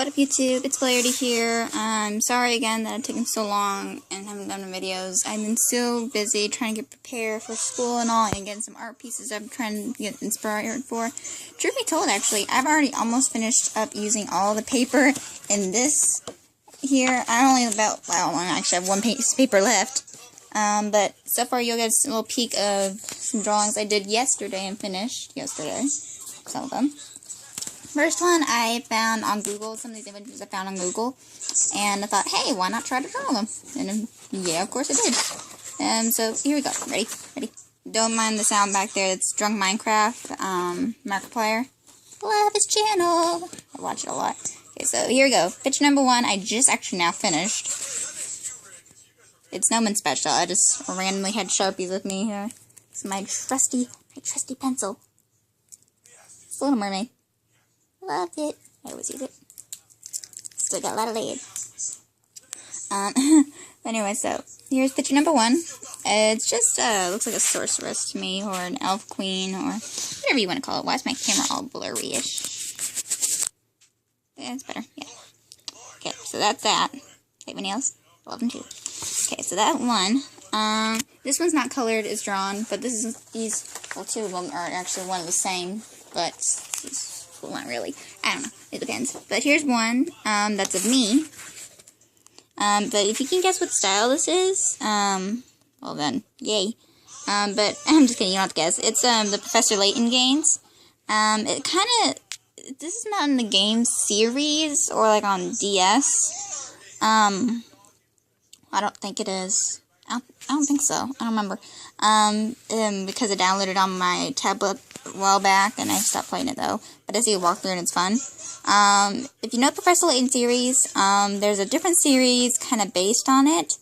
What up YouTube, it's Flarity here. I'm sorry again that I've taken so long and haven't done the videos. I've been so busy trying to get prepared for school and all, and getting some art pieces I'm trying to get inspired for. Truth be told, actually, I've already almost finished up using all the paper in this here. I only actually have one piece of paper left. But so far you'll get a little peek of some drawings I did yesterday and finished yesterday. Some of them. First one I found on Google, some of these images I found on Google, and I thought, hey, why not try to draw them? And yeah, of course I did. So here we go. Ready? Don't mind the sound back there. It's Drunk Minecraft, Markiplier. Love his channel. I watch it a lot. Okay, so here we go. Picture number one, I just actually now finished. It's no one special. I just randomly had Sharpies with me here. It's my trusty pencil. It's a Little Mermaid. Loved it. I always use it. Still got a lot of lead. Anyway, so here's picture number one. It's just looks like a sorceress to me, or an elf queen, or whatever you want to call it. Why is my camera all blurry-ish? Yeah, it's better. Yeah. Okay, so that's that. Okay, any else? Love them too. Okay, so that one. This one's not colored; it's drawn. But this is well, two of them are actually one of the same, but these. Well, not really. I don't know. It depends. But here's one that's of me. But if you can guess what style this is, well then, yay. But I'm just kidding. You don't have to guess. It's the Professor Layton games. It kind of. This is not in the game series or like on DS. I don't think it is. I don't think so. I don't remember. Because I downloaded it on my tablet a while back, and I stopped playing it though. But I see a walkthrough and it's fun. If you know the Professor Layton series, there's a different series kind of based on it.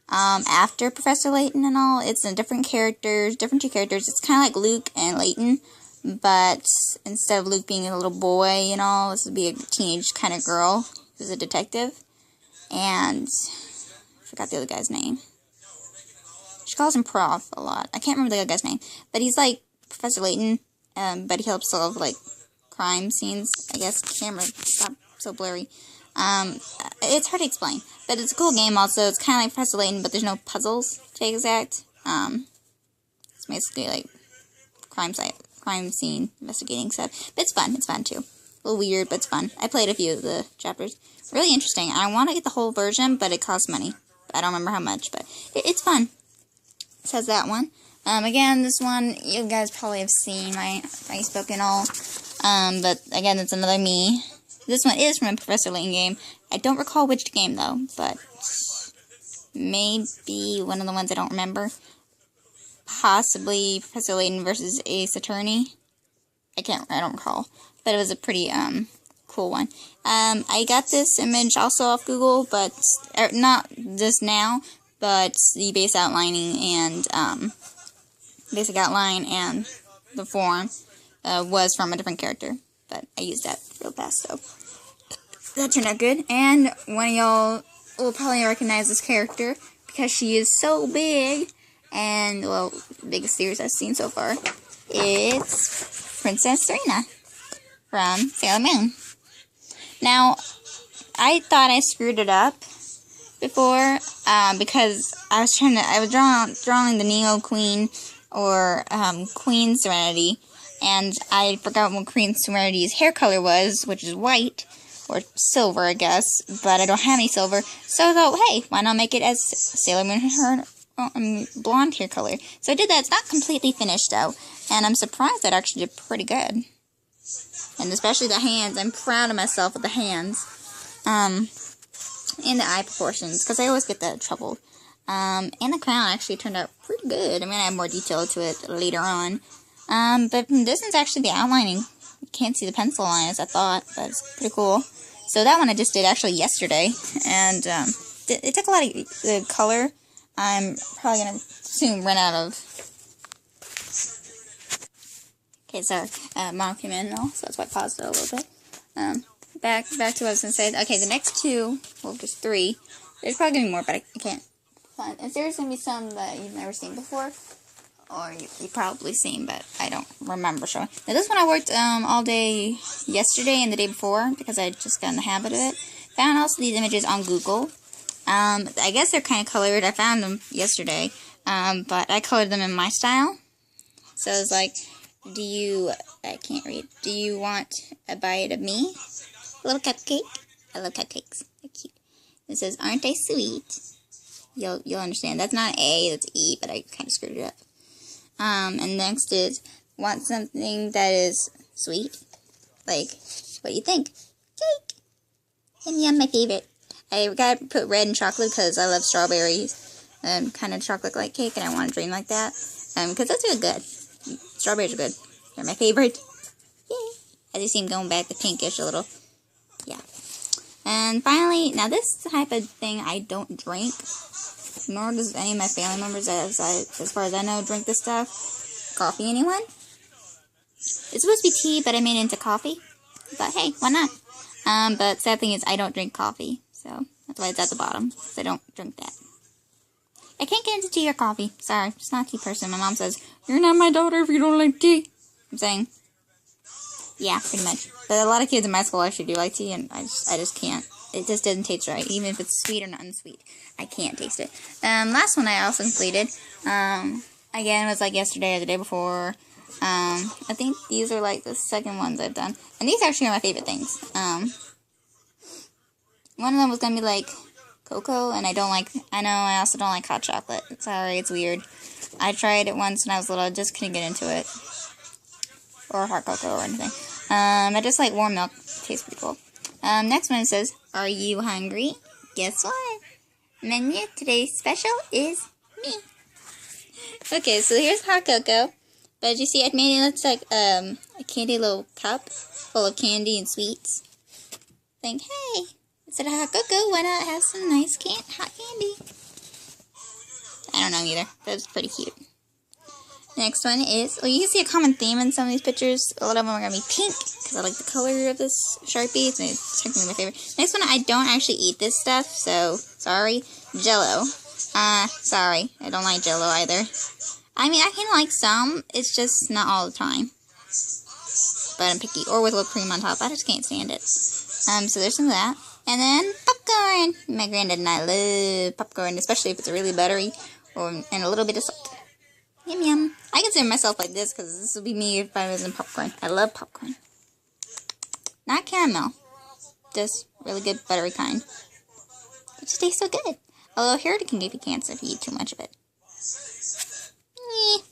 After Professor Layton and all, it's in different two characters. It's kind of like Luke and Layton, but instead of Luke being a little boy and all, this would be a teenage kind of girl who's a detective. And I forgot the other guy's name. She calls him Prof a lot. I can't remember the other guy's name, but he's like Professor Layton, but he helps solve like crime scenes. I guess camera stop so blurry. It's hard to explain, but it's a cool game. Also, it's kind of like Professor Layton, but there's no puzzles to be exact. It's basically like crime scene investigating stuff. But it's fun. It's fun too. A little weird, but it's fun. I played a few of the chapters. Really interesting. I want to get the whole version, but it costs money. I don't remember how much, but it's fun. It has that one. Again, this one, you guys probably have seen my Facebook and all. But again, it's another me. This one is from a Professor Layton game. I don't recall which game, though, but maybe one of the ones I don't remember. Possibly Professor Layton versus Ace Attorney. I don't recall. But it was a pretty, cool one. I got this image also off Google, but, not just now, but the basic outline and the form was from a different character, but I used that real fast, so that turned out good. And one of y'all will probably recognize this character because she is so big, and well, the biggest series I've seen so far. It's Princess Serena from Sailor Moon. Now, I thought I screwed it up before, because I was drawing the Neo Queen, or Queen Serenity, and I forgot what Queen Serenity's hair color was, which is white, or silver, I guess, but I don't have any silver, so I thought, hey, why not make it as Sailor Moon, her blonde hair color? So I did that. It's not completely finished, though, and I'm surprised that actually did pretty good, and especially the hands. I'm proud of myself with the hands, and the eye proportions, because I always get that trouble. And the crown actually turned out pretty good. I mean, I have more detail to it later on. But from distance, actually, the outlining, you can't see the pencil line as I thought, but it's pretty cool. So that one I just did actually yesterday, and it took a lot of the color. I'm probably going to soon run out of... Okay, sorry, Mom came in and all, so that's why I paused it a little bit. Back to what I was going to say. Okay, the next two, well, just three. There's probably going to be more, but I can't find. Is there going to be some that you've never seen before? or you've probably seen, but I don't remember showing. Now this one I worked all day yesterday and the day before because I just got in the habit of it. Found also these images on Google. I guess they're kind of colored. I found them yesterday, but I colored them in my style. So it's like, I can't read. Do you want a bite of me? A little cupcake? I love cupcakes. They're cute. It says, aren't they sweet? You'll understand. That's not A, that's E, but I kind of screwed it up. And next is, want something that is sweet? Like, what do you think? Cake! And yum, my favorite. I gotta put red in chocolate because I love strawberries and kind of chocolate-like cake, and I want a dream like that. Because those are good. Strawberries are good. They're my favorite. Yay! As you see, I'm going back to pinkish a little. Yeah. And finally, now this type of thing I don't drink, nor does any of my family members, as far as I know, drink this stuff. Coffee, anyone? It's supposed to be tea, but I made it into coffee. But hey, why not? But sad thing is, I don't drink coffee, so that's why it's at the bottom, because I don't drink that. I can't get into tea or coffee. Sorry, I'm just not a tea person. My mom says, you're not my daughter if you don't like tea. I'm saying, yeah, pretty much. But a lot of kids in my school actually do like tea, and I just can't. It just doesn't taste right, even if it's sweet or not unsweet. I can't taste it. Last one I also completed. Again, it was like yesterday or the day before. I think these are like the second ones I've done. And these actually are my favorite things. One of them was going to be like cocoa, and I also don't like hot chocolate. Sorry, it's weird. I tried it once when I was little, I just couldn't get into it. Or hot cocoa or anything. I just like warm milk. Tastes pretty cool. Next one says, are you hungry? Guess what? Menu today's special is me. Okay, so here's hot cocoa. But you see, I made it look like a candy little cup full of candy and sweets. Think, hey, instead of hot cocoa, why not have some nice hot candy? I don't know either, but it's pretty cute. Next one is, well, you can see a common theme in some of these pictures. A lot of them are going to be pink, because I like the color of this Sharpie. It's technically my favorite. Next one, I don't actually eat this stuff, so, sorry. Jell-O. Sorry, I don't like Jell-O either. I mean, I can like some, it's just not all the time. But I'm picky. Or with whipped cream on top, I just can't stand it. So there's some of that. And then, popcorn! My granddad and I love popcorn, especially if it's really buttery, and a little bit of salt. Yum yum. I consider myself like this because this would be me if I was in popcorn. I love popcorn. Not caramel. Just really good buttery kind. It just tastes so good. Although I heard it can give you cancer if you eat too much of it.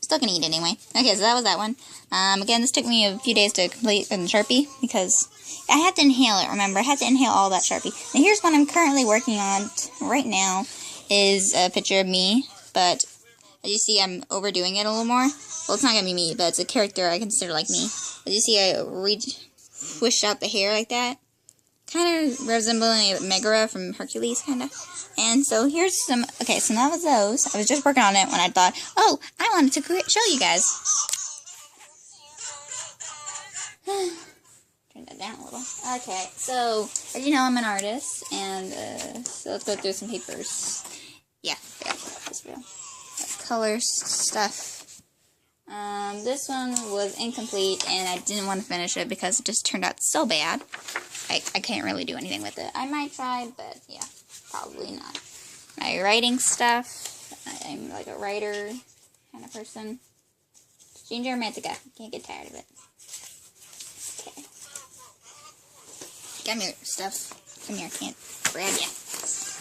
Still gonna eat it anyway. Okay, so that was that one. Again, this took me a few days to complete in Sharpie because I had to inhale it, remember? I had to inhale all that Sharpie. Now here's one I'm currently working on right now is a picture of me, but as you see, I'm overdoing it a little more. Well, it's not going to be me, but it's a character I consider like me. As you see, I swished out the hair like that. Kind of resembling a Megara from Hercules, kind of. And so here's some, okay, so that was those. I was just working on it when I thought, oh, I wanted to show you guys. Turn that down a little. Okay, so, as you know, I'm an artist, and so let's go through some papers. Yeah, that's real. Color stuff. This one was incomplete, and I didn't want to finish it because it just turned out so bad. I can't really do anything with it. I might try, but yeah, probably not. My writing stuff. I'm like a writer kind of person. Ginger Romantica. Can't get tired of it. Okay. Come here, stuff. Come here, I can't grab you.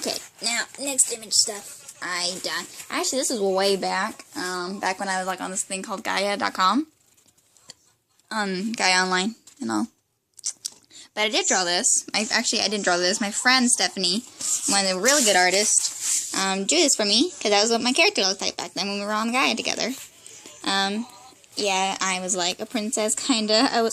Okay, now, next image stuff. I done. Actually, this is way back. Back when I was like on this thing called Gaia.com. Gaia Online, you know. But I did draw this. I didn't draw this. My friend Stephanie, one of the really good artists, drew this for me because that was what my character looked like back then when we were on Gaia together. Yeah, I was like a princess, kinda. I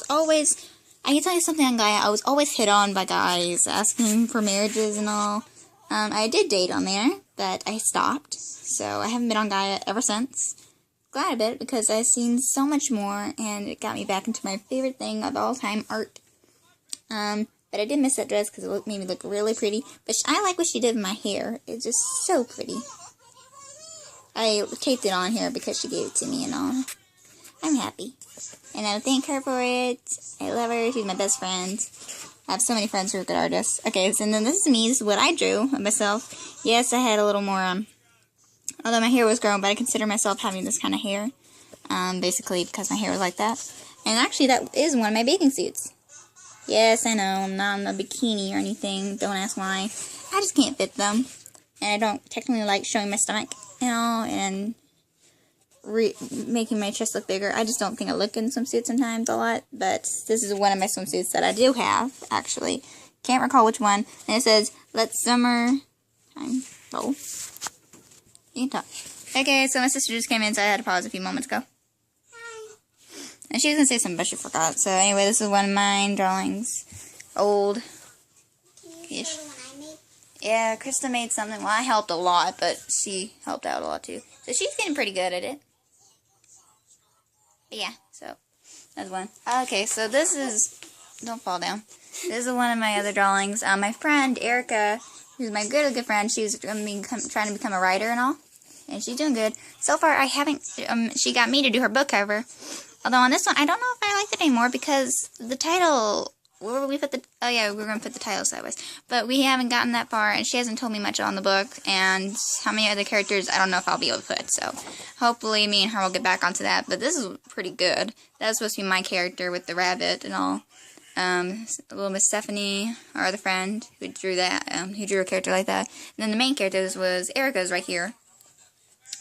can tell you something on Gaia. I was always hit on by guys asking for marriages and all. I did date on there, but I stopped, so I haven't been on Gaia ever since. Glad a bit, because I've seen so much more, and it got me back into my favorite thing of all time, art. But I did miss that dress, because it made me look really pretty, but I like what she did with my hair. It's just so pretty. I taped it on here because she gave it to me and all. I'm happy. And I thank her for it. I love her. She's my best friend. I have so many friends who are good artists. Okay, so then this is me. This is what I drew of myself. Yes, I had a little more, although my hair was grown, but I consider myself having this kind of hair. Basically because my hair was like that. And actually, that is one of my bathing suits. Yes, I know, I'm not in a bikini or anything. Don't ask why. I just can't fit them. And I don't technically like showing my stomach, you know, and making my chest look bigger. I just don't think I look in swimsuits sometimes a lot. But this is one of my swimsuits that I do have, actually. Can't recall which one. And it says, let summer time roll. You can talk. Okay, so my sister just came in, so I had to pause a few moments ago. And she was going to say something, but she forgot. So anyway, this is one of mine drawings. Old-ish. Yeah, Krista made something. Well, I helped a lot, but she helped out a lot too. So she's getting pretty good at it. But yeah, so that's one. Okay, so this is... Don't fall down. This is one of my other drawings. My friend, Erica, who's my good friend, she's trying to become a writer and all. And she's doing good. So far, I haven't... she got me to do her book cover. Although on this one, I don't know if I like it anymore because the title, where would we put the, oh yeah, we were going to put the title sideways. But we haven't gotten that far, and she hasn't told me much on the book, and how many other characters, I don't know if I'll be able to put, so hopefully me and her will get back onto that. But this is pretty good. That was supposed to be my character with the rabbit and all. Little Miss Stephanie, our other friend, who drew that, who drew a character like that. And then the main character was Erica's right here.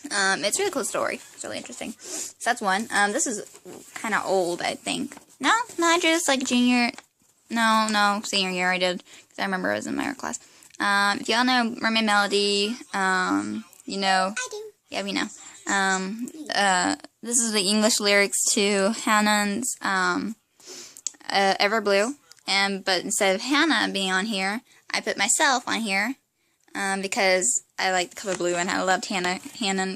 It's a really cool story. It's really interesting. So that's one. This is kind of old, I think. No, I drew this like senior year I did. Because I remember it was in my art class. If y'all know Mermaid Melody, you know. I do. Yeah, we know. This is the English lyrics to Hannah's, Ever Blue. But instead of Hannah being on here, I put myself on here. Because I like the color blue and I loved Hannah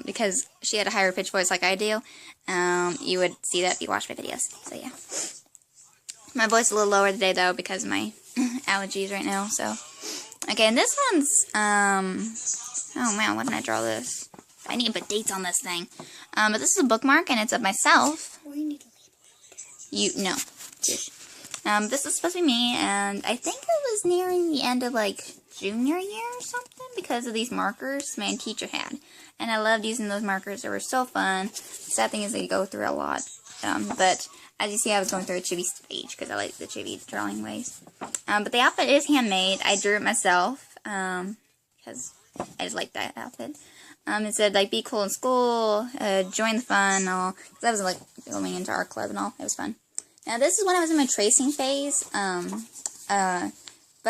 because she had a higher pitched voice like I do. You would see that if you watch my videos. So yeah. My voice is a little lower today though because of my allergies right now. So okay, and this one's oh man, why didn't I draw this? I need to put dates on this thing. But this is a bookmark and it's of myself. You no. This is supposed to be me, and I think it was nearing the end of like junior year or something because of these markers my teacher had. And I loved using those markers. They were so fun. The sad thing is they go through a lot. But as you see, I was going through a chibi stage because I like the chibi drawing ways. But the outfit is handmade. I drew it myself because I just like that outfit. It said, like, be cool in school, join the fun, and all. Because I was, like, going into art club and all. It was fun. Now, this is when I was in my tracing phase. But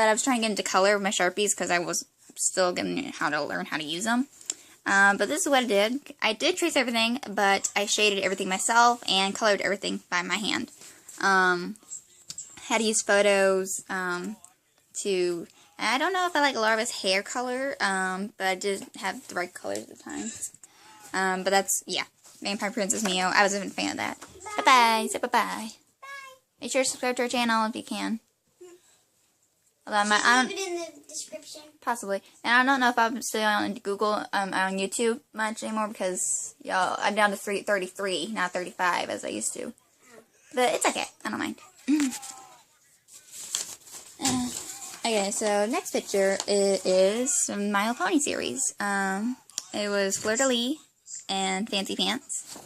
I was trying to get into color with my Sharpies because I was still getting how to learn how to use them. But this is what I did. I did trace everything, but I shaded everything myself and colored everything by my hand. Had to use photos to... I don't know if I like Larva's hair color, but I did have the right colors at the time. But that's, yeah. Vampire Princess Mio. I wasn't a fan of that. Bye-bye. Say bye-bye. Make sure to subscribe to our channel if you can. Although I don't, leave it in the description. Possibly. And I don't know if I'm still on Google, on YouTube much anymore because, y'all, I'm down to 33, not 35 as I used to. But it's okay. I don't mind. Okay, so next picture is from My Little Pony series. It was Flarity and Fancy Pants.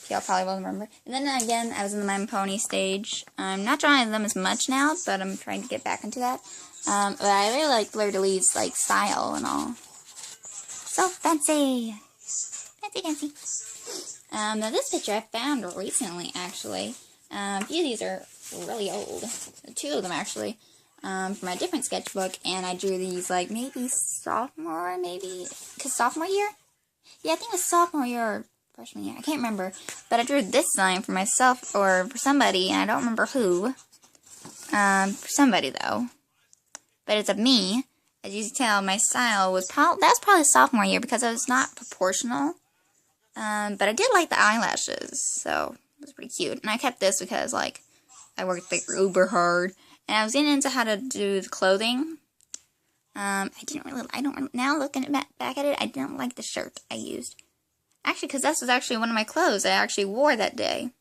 Y'all probably will remember. And then again, I was in the My Little Pony stage. I'm not drawing them as much now, but I'm trying to get back into that. But I really like Fleur-de-Lis's like style and all. So fancy, fancy. Now this picture I found recently, actually. A few of these are really old. 2 of them actually. From a different sketchbook, and I drew these like maybe sophomore, cause sophomore year. Yeah, I think it was sophomore year or freshman year. I can't remember, but I drew this sign for myself or for somebody, and I don't remember who. For somebody though, but it's of me. As you can tell, my style was probably sophomore year because it was not proportional. But I did like the eyelashes, so it was pretty cute. And I kept this because like I worked like uber hard. And I was getting into how to do the clothing. Now looking back at it, I didn't like the shirt I used. Actually, because this was actually one of my clothes I actually wore that day.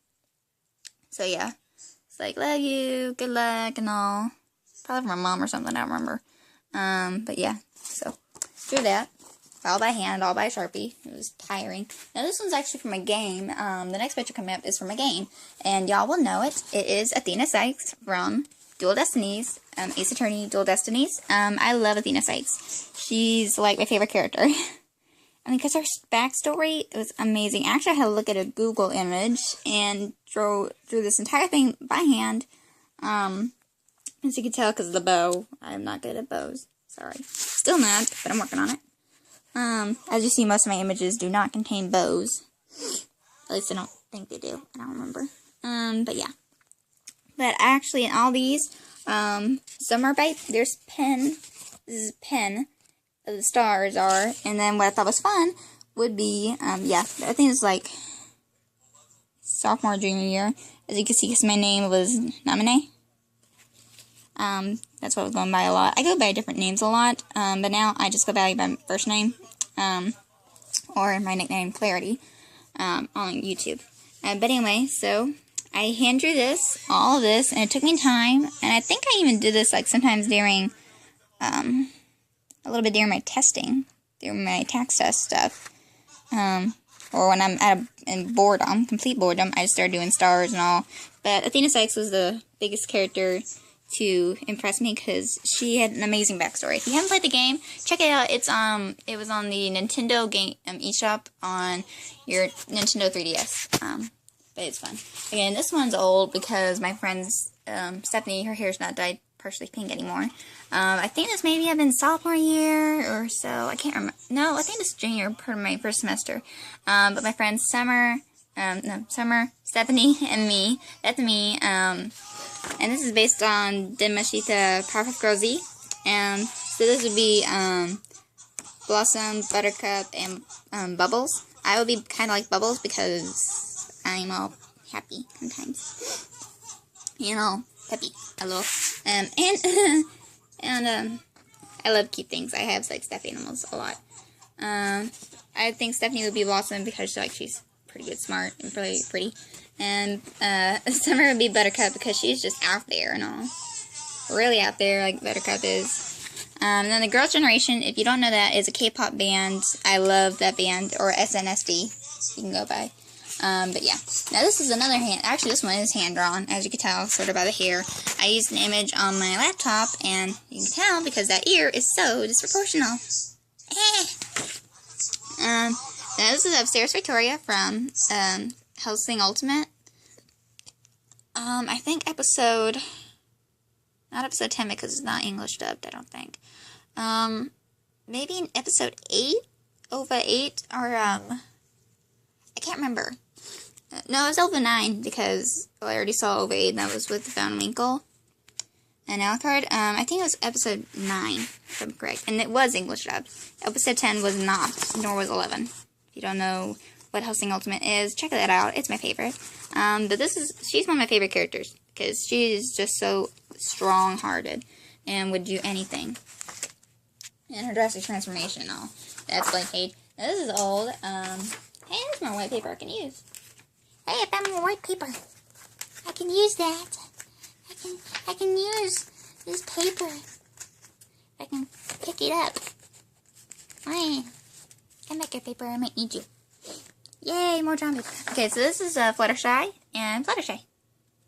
So, yeah. It's like, love you, good luck, and all. Probably from my mom or something, I don't remember. But yeah, so, drew that. All by hand, all by Sharpie. It was tiring. Now, this one's actually from a game. The next picture coming up is from a game. And y'all will know it. It is Athena Sykes from Dual Destinies. Ace Attorney, Dual Destinies. I love Athena Sykes. She's, like, my favorite character. I mean, because her backstory was amazing. Actually, I had to look at a Google image and drew this entire thing by hand. As you can tell, because of the bow. I'm not good at bows. Sorry. Still not, but I'm working on it. As you see, most of my images do not contain bows. At least I don't think they do. I don't remember. But yeah. But actually, in all these, some are by, there's pen. This is pen. The stars are. And then what I thought was fun would be, yeah, I think it's like sophomore, junior year. As you can see, because my name was Namine. That's what I was going by a lot. I go by different names a lot, but now I just go by my first name, or my nickname, Flarity, on YouTube. But anyway, so I hand drew this, all of this, and it took me time, and I think I even did this, like, sometimes during, a little bit during my testing, during my tax test stuff, or when I'm in boredom, complete boredom, I just started doing stars and all. But Athena Sykes was the biggest character to impress me because she had an amazing backstory. If you haven't played the game, check it out. It's it was on the Nintendo game eShop on your Nintendo 3DS. But it's fun. Again, this one's old because my friend's Stephanie, her hair's not dyed partially pink anymore. I think this maybe have been sophomore year or so. I can't remember. No, I think it's junior, part of my first semester. But my friends Summer, Stephanie, and me. That's me. And this is based on Demashita Powerpuff Girls Z. So this would be Blossom, Buttercup, and Bubbles. I would be kind of like Bubbles because I'm all happy sometimes. You know, peppy. Hello. And I love cute things. I have like stuffed animals a lot. I think Stephanie would be Blossom because she's pretty good, smart, and really pretty. And Summer would be Buttercup because she's just out there and all. Really out there like Buttercup is. And then the Girls' Generation, if you don't know that, is a K-pop band. I love that band. Or SNSD, you can go by. But yeah. Now this is another hand. Actually, this one is hand-drawn, as you can tell, sort of by the hair. I used an image on my laptop, and you can tell because that ear is so disproportional. Now this is Upstairs Victoria from Hellsing Ultimate. I think not episode 10 because it's not English dubbed, I don't think. Maybe in episode 8? OVA 8? Or, I can't remember. No, it was OVA 9 because I already saw OVA 8 and that was with Van Winkle and Alucard. I think it was episode 9, if I'm correct. And it was English dubbed. Episode 10 was not, nor was 11. If you don't know what Hellsing Ultimate is, check that out. It's my favorite. But she's one of my favorite characters because she is just so strong-hearted and would do anything. And her drastic transformation and all. That's blank page. Now, this is old. Hey, there's more white paper I can use. Hey, I found more white paper. I can use that. I can use this paper. I can pick it up. Hey, come back here, paper. I might need you. Yay, more zombies. Okay, so this is Fluttershy and Fluttershy.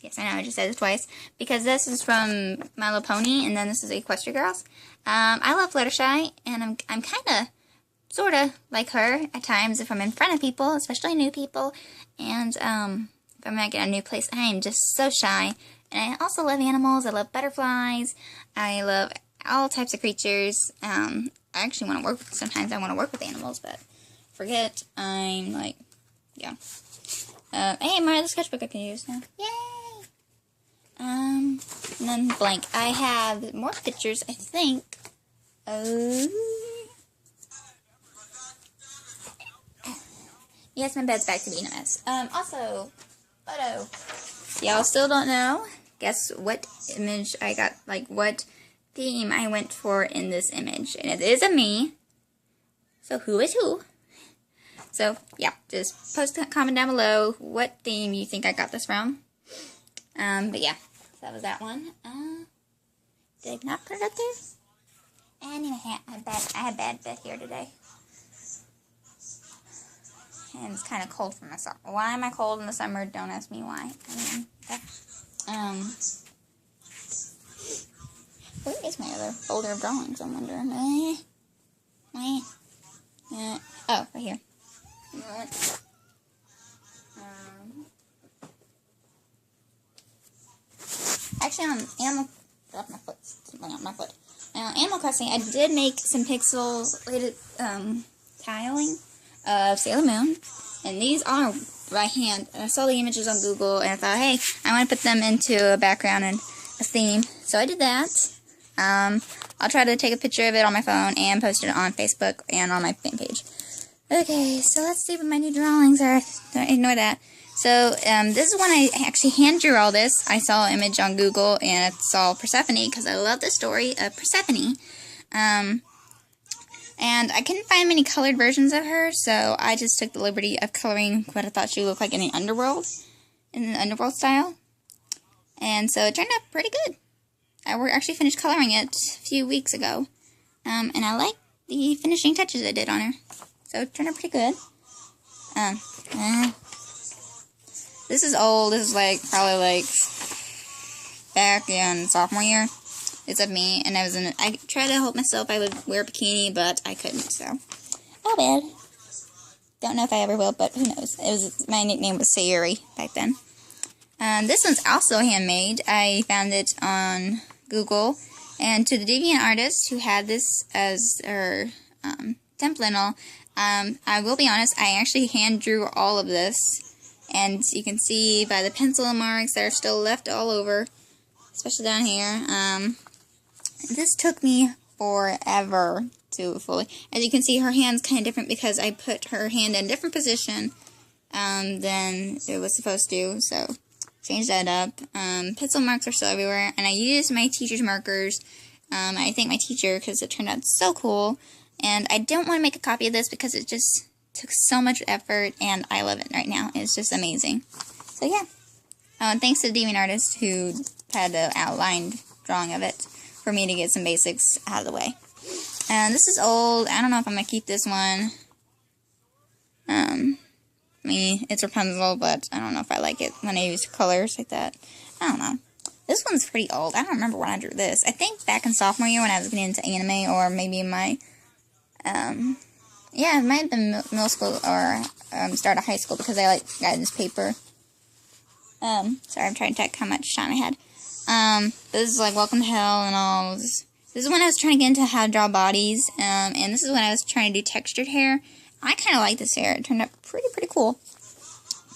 Yes, I know, I just said it twice. Because this is from My Little Pony, and then this is Equestria Girls. I love Fluttershy, and I'm kind of, sort of, like her at times if I'm in front of people, especially new people. And if I'm at a new place, I am just so shy. And I also love animals. I love butterflies. I love all types of creatures. I actually want to work with, sometimes I want to work with animals, but forget, I'm like, yeah. Hey, Mara, the sketchbook I can use now. Yay! And then blank. I have more pictures, I think. Yes, my bed's back to being a mess. Also, photo. Y'all still don't know? Guess what image I got, like what theme I went for in this image. And it is a me. So who is who? So, yeah, just post a comment down below what theme you think I got this from. But yeah, so that was that one. Did I not put it up there? And I had bad fit here today. And it's kind of cold for myself. Why am I cold in the summer? Don't ask me why. Where is my other folder of drawings? I'm wondering. Oh, right here. Actually, on Animal Crossing, I did make some pixel-related tiling of Sailor Moon, and these are by hand. And I saw the images on Google, and I thought, hey, I want to put them into a background and a theme. So I did that. I'll try to take a picture of it on my phone and post it on Facebook and on my fan page. Okay, so let's see what my new drawings are. Don't ignore that. So, this is when I actually hand drew all this. I saw an image on Google, and I saw Persephone, because I love the story of Persephone. And I couldn't find many colored versions of her, so I just took the liberty of coloring what I thought she would look like in the underworld style. And so it turned out pretty good. I actually finished coloring it a few weeks ago. And I like the finishing touches I did on her. So it turned out pretty good. This is old. This is probably back in sophomore year. It's of me, and I tried to help myself. I would wear a bikini, but I couldn't, so. Oh, bad. Don't know if I ever will, but who knows. My nickname was Sayuri back then. This one's also handmade. I found it on Google, and to the deviant artist who had this as her template and all, I will be honest, I actually hand drew all of this. And you can see by the pencil marks that are still left all over, especially down here. This took me forever to fully. As you can see, her hand's kind of different because I put her hand in a different position than it was supposed to. So, change that up. Pencil marks are still everywhere. And I used my teacher's markers. I thank my teacher because it turned out so cool. And I don't want to make a copy of this because it just took so much effort, and I love it right now. It's just amazing. So, yeah. And thanks to the deviant artist who had the outlined drawing of it for me to get some basics out of the way. And this is old. I don't know if I'm going to keep this one. It's Rapunzel, but I don't know if I like it when I use colors like that. I don't know. This one's pretty old. I don't remember when I drew this. I think back in sophomore year when I was getting into anime, or maybe my, yeah, it might have been middle school or start of high school because I like guidance paper. Sorry, I'm trying to check how much time I had. This is like Welcome to Hell and all. This is when I was trying to get into how to draw bodies, and this is when I was trying to do textured hair. I kind of like this hair. It turned out pretty cool.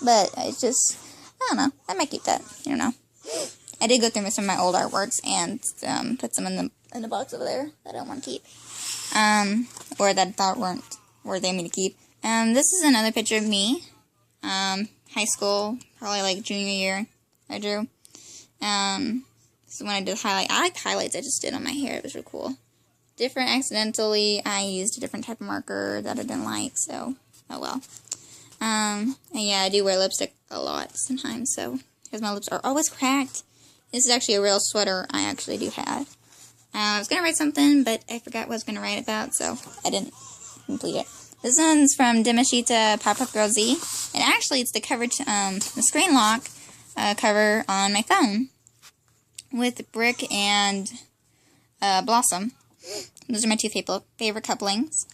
But it's just, I don't know. I might keep that. You don't know. I did go through some of my old artworks and put some in the box over there that I don't want to keep. Or that I thought weren't worthy of me to keep. This is another picture of me. High school, probably like junior year, I drew. This is when I did highlight. I like the highlights I just did on my hair. It was really cool. Different accidentally. I used a different type of marker that I didn't like, so, oh well. And yeah, I do wear lipstick a lot sometimes, so, because my lips are always cracked. This is actually a real sweater I actually do have. I was going to write something, but I forgot what I was going to write about, so I didn't complete it. This one's from Demashita Pop-Up Girl Z, and actually it's the cover to, the screen lock cover on my phone with Brick and Blossom. Those are my two favorite couplings,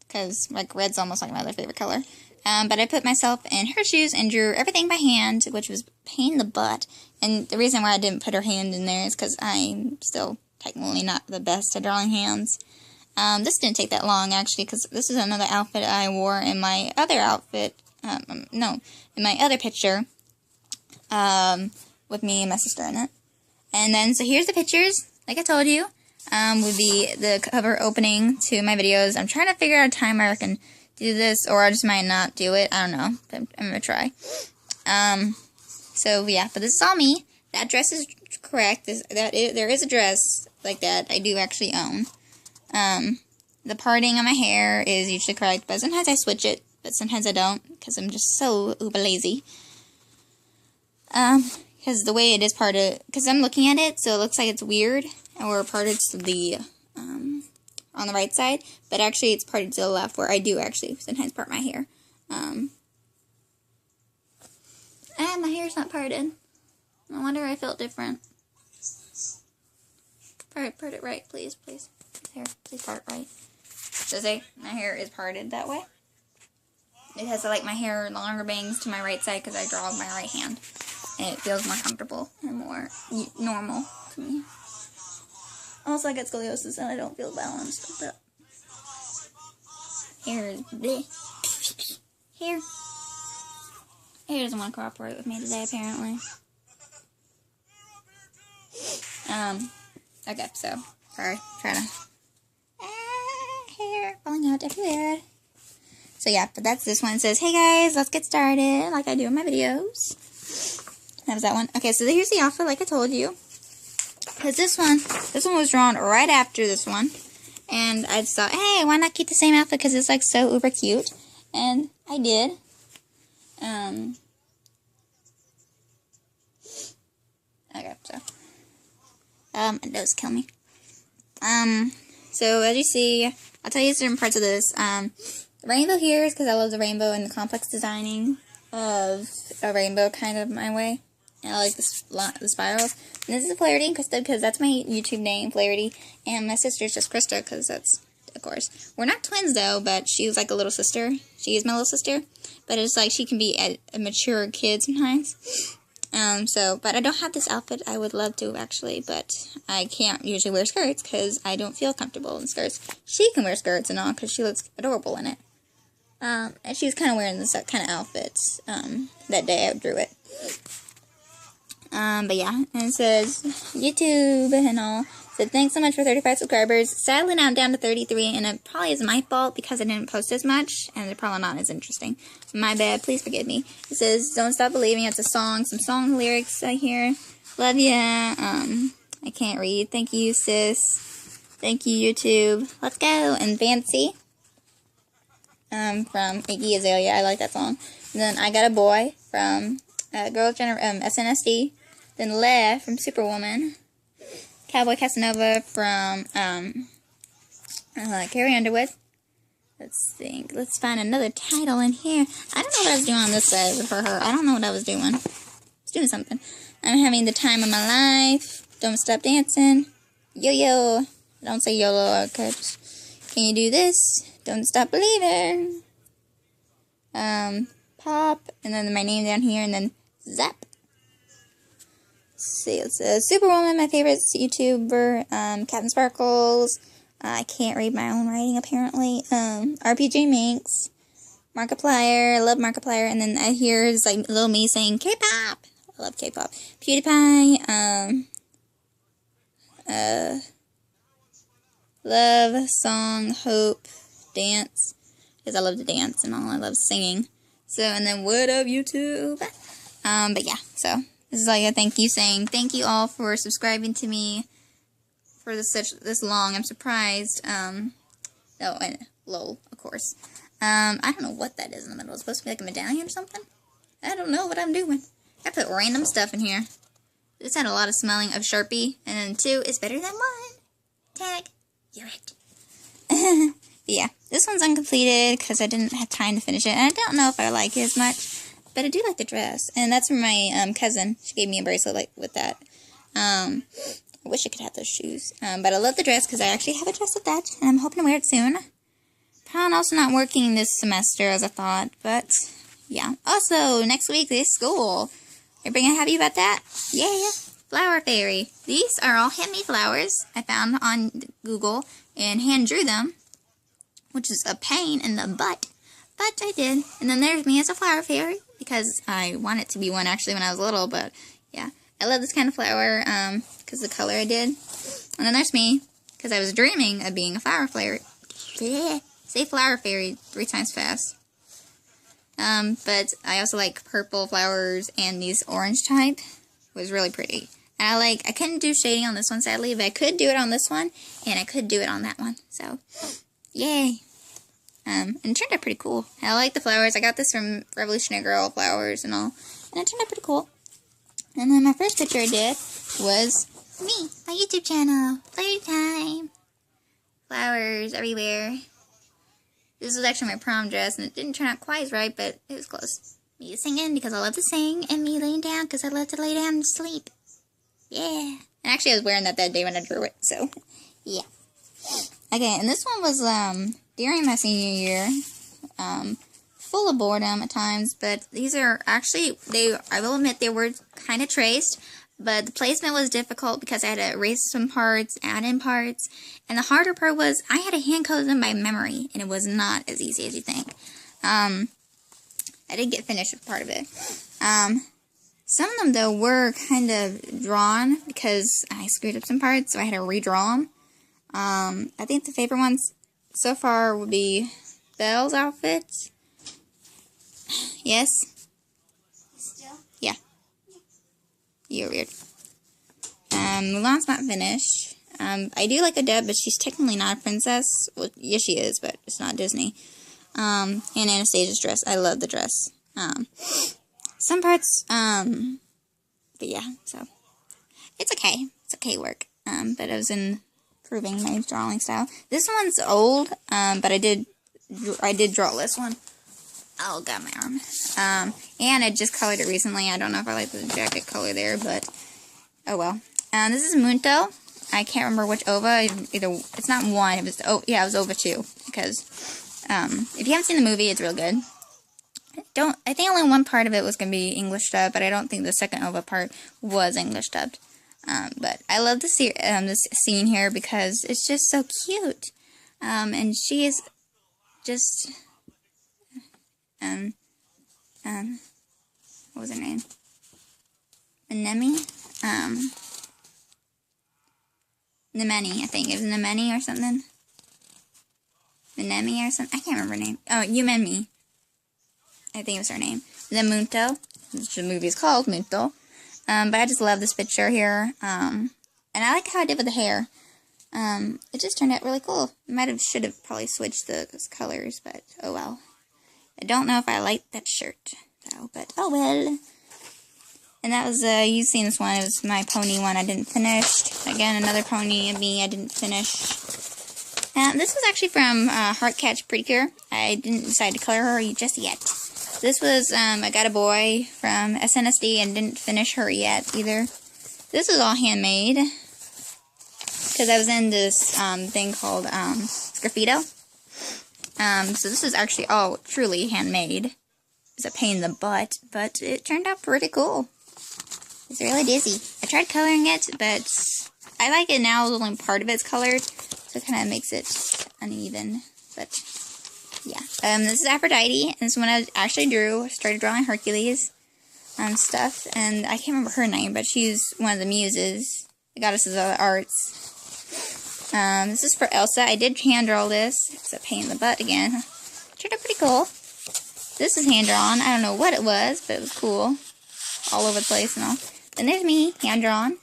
because like red's almost like my other favorite color. But I put myself in her shoes and drew everything by hand, which was pain in the butt. And the reason why I didn't put her hand in there is because I'm still technically not the best at drawing hands. This didn't take that long, actually, because this is another outfit I wore in my other outfit, in my other picture, with me and my sister in it. And then, so here's the pictures, like I told you, would be the cover opening to my videos. I'm trying to figure out a time where I can do this, or I just might not do it, I don't know, but I'm gonna try. So, yeah, but this is all me. That dress is correct. There is a dress like that I do actually own. The parting on my hair is usually correct, but sometimes I switch it but sometimes I don't, because I'm just so uber lazy. Because the way it is parted, because I'm looking at it, so it looks like it's weird, or parted to the, on the right side, but actually it's parted to the left, where I do actually sometimes part my hair. And my hair's not parted. No wonder I felt different. Part it right, please, please. Hair, please part it right. So say my hair is parted that way. It has like my hair longer bangs to my right side because I draw with my right hand. And it feels more comfortable and more normal to me. Also, I get scoliosis and I don't feel balanced. But hair is bleh. Hair doesn't want to cooperate with me today, apparently. Okay, so, sorry, trying to, hair falling out everywhere. So yeah, but that's this one. It says, hey guys, let's get started, like I do in my videos. That was that one. Okay, so here's the outfit, like I told you. Because this one was drawn right after this one. And I just thought, hey, why not keep the same outfit, because it's like so uber cute. And I did. Okay, so. My nose kill me. So as you see, I'll tell you certain parts of this. The rainbow here is because I love the rainbow and the complex designing of a rainbow kind of my way. And I like the spirals. And this is Flarity and Krista because that's my YouTube name, Flarity. And my sister's just Krista because that's, of course. We're not twins though, but she's like a little sister. She is my little sister. But it's like she can be a mature kid sometimes. But I don't have this outfit. I would love to, actually, but I can't usually wear skirts because I don't feel comfortable in skirts. She can wear skirts and all because she looks adorable in it. And she was kind of wearing this kind of outfit, that day I drew it. But yeah, and it says, YouTube and all. So thanks so much for 35 subscribers. Sadly, now I'm down to 33, and it probably is my fault because I didn't post as much, and it's probably not as interesting. My bad, please forgive me. It says, don't stop believing. It's a song, some song lyrics right here. Love ya. I can't read. Thank you, sis. Thank you, YouTube. Let's go. And Fancy, from Iggy Azalea. I like that song. And then I Got a Boy from SNSD. Then Le from Superwoman. Cowboy Casanova from Carrie Underwood. Let's think. Let's find another title in here. I don't know what I was doing on this side for her. I don't know what I was doing. I was doing something. I'm having the time of my life. Don't stop dancing. Yo-yo. Don't say YOLO. Okay. Can you do this? Don't stop believing. Pop. And then my name down here. And then Zap. Let's see, it's Superwoman, my favorite YouTuber, Captain Sparkles, I can't read my own writing apparently, RPG Minx, Markiplier, I love Markiplier, and then here is like little me saying K-pop, I love K-pop, PewDiePie, love, song, hope, dance, because I love to dance and all, I love singing, so, and then what up YouTube, but yeah, so. This is like a thank you saying, thank you all for subscribing to me for this long. I'm surprised. Oh, and lol, of course. I don't know what that is in the middle. It's supposed to be like a medallion or something? I don't know what I'm doing. I put random stuff in here. This had a lot of smelling of Sharpie. And then 2 is better than 1. Tag. You're it. Yeah, this one's uncompleted because I didn't have time to finish it. And I don't know if I like it as much. But I do like the dress, and that's from my cousin. She gave me a bracelet like with that. I wish I could have those shoes. But I love the dress because I actually have a dress with that, and I'm hoping to wear it soon. Probably also not working this semester as I thought, but yeah. Also, next week is school. Everybody happy about that? Yeah. Flower Fairy. These are all handmade flowers I found on Google and hand drew them, which is a pain in the butt. But I did. And then there's me as a flower fairy. Because I wanted to be one actually when I was little. But yeah. I love this kind of flower. Because the color I did. And then there's me. Because I was dreaming of being a flower fairy. Say flower fairy 3 times fast. But I also like purple flowers. And these orange type. Was really pretty. And I couldn't do shading on this one sadly. But I could do it on this one. And I could do it on that one. So. Yay. And it turned out pretty cool. I like the flowers. I got this from Revolutionary Girl flowers and all. And it turned out pretty cool. And then my first picture I did was me, my YouTube channel. Playtime. Flowers everywhere. This was actually my prom dress, and it didn't turn out quite as right, but it was close. Me singing because I love to sing, and me laying down because I love to lay down and sleep. Yeah. And actually, I was wearing that day when I drew it, so yeah. Okay, and this one was during my senior year. Full of boredom at times, but these are actually, I will admit they were kind of traced, but the placement was difficult because I had to erase some parts, add in parts, and the harder part was I had to hand code them by memory, and it was not as easy as you think. I did get finished with part of it. Some of them, though, were kind of drawn because I screwed up some parts, so I had to redraw them. I think the favorite ones so far would be Belle's outfit. Yes? Still? Yeah. You're weird. Mulan's not finished. I do like Adele, but she's technically not a princess. Well, yes, she is, but it's not Disney. And Anastasia's dress. I love the dress. Some parts, but yeah, so. It's okay. It's okay work. But I was improving my drawing style. This one's old, but I did draw this one. Oh, God, my arm. And I just colored it recently. I don't know if I like the jacket color there, but oh well. This is Munto. I can't remember which OVA. It's not one. It was OVA 2. Because if you haven't seen the movie, it's real good. I think only one part of it was gonna be English dubbed, but I don't think the second OVA part was English dubbed. But I love this scene here because it's just so cute. And she is just. What was her name? Nemeni, I think. It was Nemeni or something. Minemi or something. I can't remember her name. Oh, Yumemi. I think it was her name. Then Munto, which the movie is called Munto. But I just love this picture here. And I like how I did with the hair. It just turned out really cool. Should have probably switched those colors, but oh well. I don't know if I like that shirt, though, but oh well. And that was, you've seen this one. It was my pony one I didn't finish. Again, another pony of me I didn't finish. This was actually from Heartcatch Pretty Cure. I didn't decide to color her just yet. This was, I got a boy from SNSD and didn't finish her yet either. This was all handmade. Because I was in this thing called Sgraffito. So this is actually all truly handmade. It's a pain in the butt, but it turned out pretty cool. It's really dizzy. I tried coloring it, but I like it now. Only part of it's colored, so it kind of makes it uneven. But yeah, this is Aphrodite, and this is when I actually started drawing Hercules stuff, and I can't remember her name, but she's one of the muses, the goddesses of the arts. This is for Elsa. I did hand draw this. It's a pain in the butt again. Turned out pretty cool. This is hand drawn. I don't know what it was, but it was cool. All over the place and all. Then there's me, hand drawn.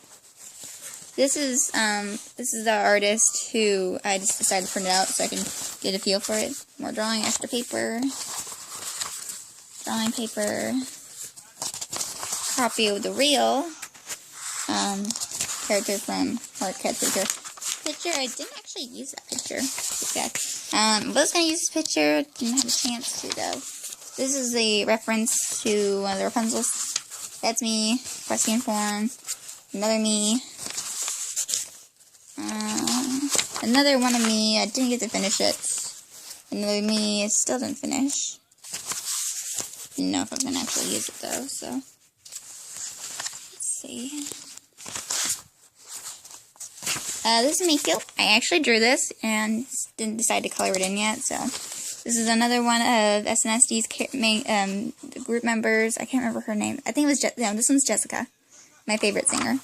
This is the artist who I just decided to print it out so I can get a feel for it. More drawing, extra paper. Drawing paper. Copy of the real character from Heartcatch Picture. I didn't actually use that picture. I was going to use this picture. Didn't have a chance to, though. This is a reference to one of the Rapunzels. That's me. Question form. Another me. Another one of me. I didn't get to finish it. Another me. Still didn't finish. Didn't know if I was going to actually use it, though, so. Let's see. This is Mikio. I actually drew this and didn't decide to color it in yet, so. This is another one of SNSD's group members. I can't remember her name. I think it was this one's Jessica, my favorite singer.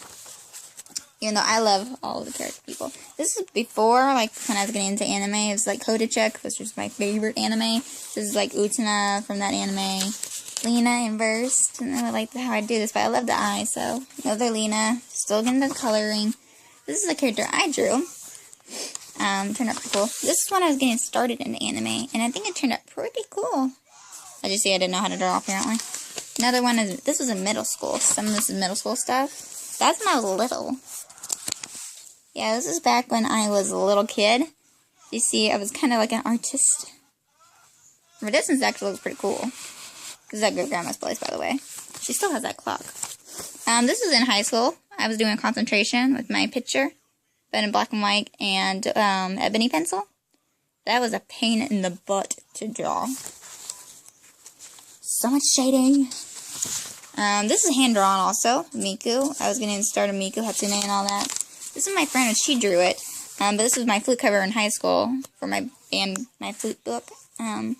Even though I love all of the character people. This is before, like, when I was getting into anime. It was like Kodacheck, which was my favorite anime. This is like Utena from that anime. Lena Inversed. And I like how I do this, but I love the eyes, so another Lena. Still getting the coloring. This is the character I drew. Turned out pretty cool. This is when I was getting started in anime, and I think it turned out pretty cool. I just see I didn't know how to draw, apparently. Another one is, this was in middle school. Some of this is middle school stuff. That's when I was little. Yeah, this is back when I was a little kid. You see, I was kind of like an artist. From a distance, it actually looks pretty cool. This is at Great Grandma's place, by the way. She still has that clock. This was in high school. I was doing concentration with my picture, but in black and white, and ebony pencil. That was a pain in the butt to draw. So much shading. This is hand-drawn also, Miku. I was getting started Miku, Hatsune, and all that. This is my friend, and she drew it. But this was my flute cover in high school for my band, my flute book. And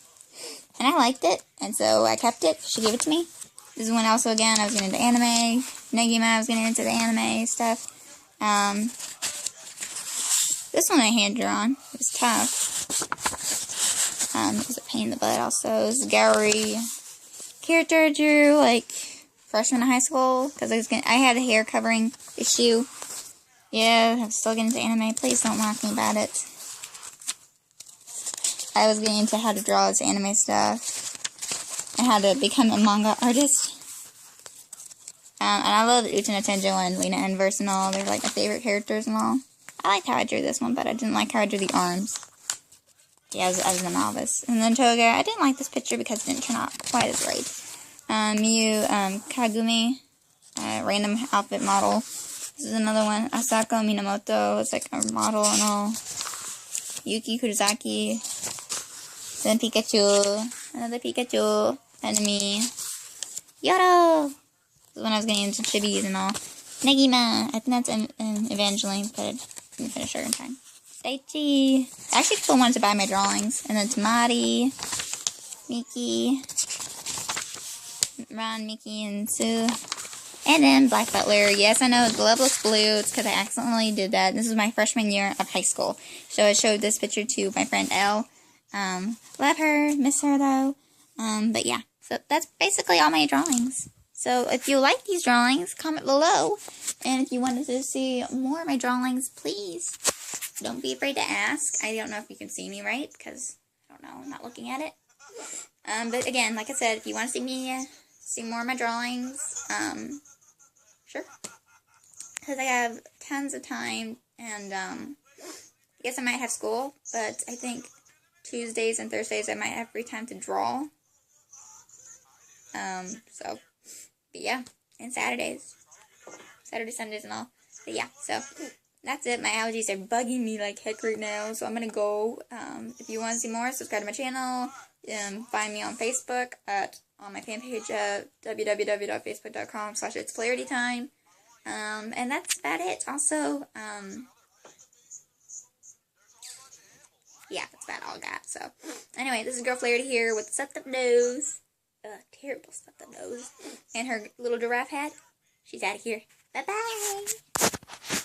I liked it, and so I kept it. She gave it to me. This is when also, again, I was getting into anime. Negima, I was getting into the anime stuff. This one I hand-drawn. It was tough. It was a pain in the butt also. This is Gowrie character I drew, like, freshman in high school, because I had a hair covering issue. Yeah, I'm still getting into anime. Please don't mock me about it. I was getting into how to draw this anime stuff, and how to become a manga artist. And I love Utena Tenjo and Lina Inverse and all. They're like my favorite characters and all. I liked how I drew this one, but I didn't like how I drew the arms. Yeah, I was a novice. And then Toga, I didn't like this picture because it didn't turn out quite as right. Miyu Kagumi, random outfit model. This is another one. Asako Minamoto, it's like a model and all. Yuki Kurosaki. Then Pikachu. Another Pikachu. Enemy. Yoro! This is when I was getting into chibis and all. Negima. I think that's Evangeline, but I didn't finish her in time. Daichi. Actually, people wanted to buy my drawings. And then Tamari. Miki. Ron, Mickey, and Sue. And then Black Butler. Yes, I know the glove looks blue. It's because I accidentally did that. This was my freshman year of high school. So I showed this picture to my friend Elle. Love her. Miss her, though. But yeah. So that's basically all my drawings. So if you like these drawings, comment below. And if you wanted to see more of my drawings, please don't be afraid to ask. I don't know if you can see me right, because I don't know. I'm not looking at it. But again, like I said, if you want to see me see more of my drawings, sure. Because I have tons of time, and I guess I might have school, but I think Tuesdays and Thursdays I might have free time to draw. But yeah, and Saturdays. Saturday, Sundays, and all. But yeah, so that's it. My allergies are bugging me like heck right now, so I'm gonna go. If you want to see more, subscribe to my channel. Find me on Facebook on my fan page at www.facebook.com/itsFlaritytime. And that's about it. Also, yeah, that's about all I got. So, anyway, this is Girl Flarity here with the stuffed up nose. Terrible stuffed up nose. And her little giraffe hat. She's out of here. Bye-bye.